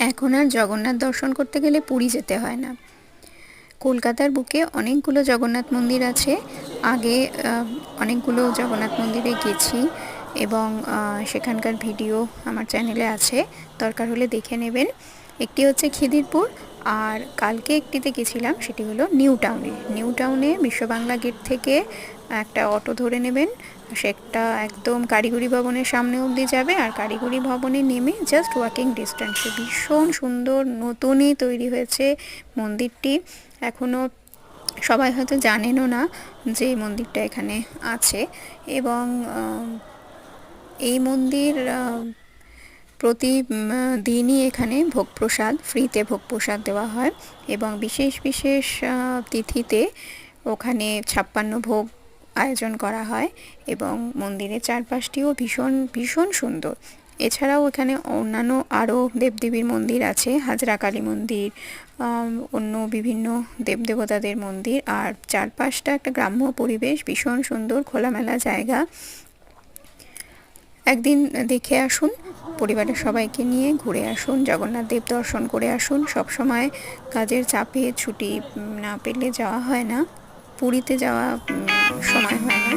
এখন আর জগন্নাথ দর্শন করতে গেলে পুরী যেতে হয় না। কলকাতার বুকে অনেকগুলো জগন্নাথ মন্দির আছে। আগে অনেকগুলো জগন্নাথ মন্দিরে গেছি এবং সেখানকার ভিডিও আমার চ্যানেলে আছে, দরকার হলে দেখে নেবেন। একটি হচ্ছে খিদিরপুর, আর কালকে একটিতে গেছিলাম, সেটি হলো নিউ টাউনে। নিউ টাউনে বিশ্ববাংলা গেট থেকে একটা অটো ধরে নেবেন, সেটা একদম কারিগরি ভবনের সামনে অবধি যাবে, আর কারিগরি ভবনে নেমে জাস্ট ওয়াকিং ডিস্টেন্সে ভীষণ সুন্দর নতুনই তৈরি হয়েছে মন্দিরটি। এখনও সবাই হয়তো জানেনও না যে মন্দিরটা এখানে আছে। এবং এই মন্দির প্রতি দিনই এখানে ভোগ প্রসাদ, ফ্রিতে ভোগ প্রসাদ দেওয়া হয়, এবং বিশেষ বিশেষ তিথিতে ওখানে 56 ভোগ আয়োজন করা হয়। এবং মন্দিরের চারপাশটিও ভীষণ ভীষণ সুন্দর। এছাড়াও এখানে অন্যান্য আরও দেবদেবীর মন্দির আছে, হাজরা কালী মন্দির, অন্য বিভিন্ন দেবদেবতাদের মন্দির, আর চারপাশটা একটা গ্রাম্য পরিবেশ, ভীষণ সুন্দর খোলামেলা জায়গা। একদিন দেখে আসুন, পরিবারের সবাইকে নিয়ে ঘুরে আসুন, জগন্নাথ দেব দর্শন করে আসুন। সবসময় কাজের চাপে ছুটি না পেলে যাওয়া হয় না, পুরীতে যাওয়া সময় হয় না।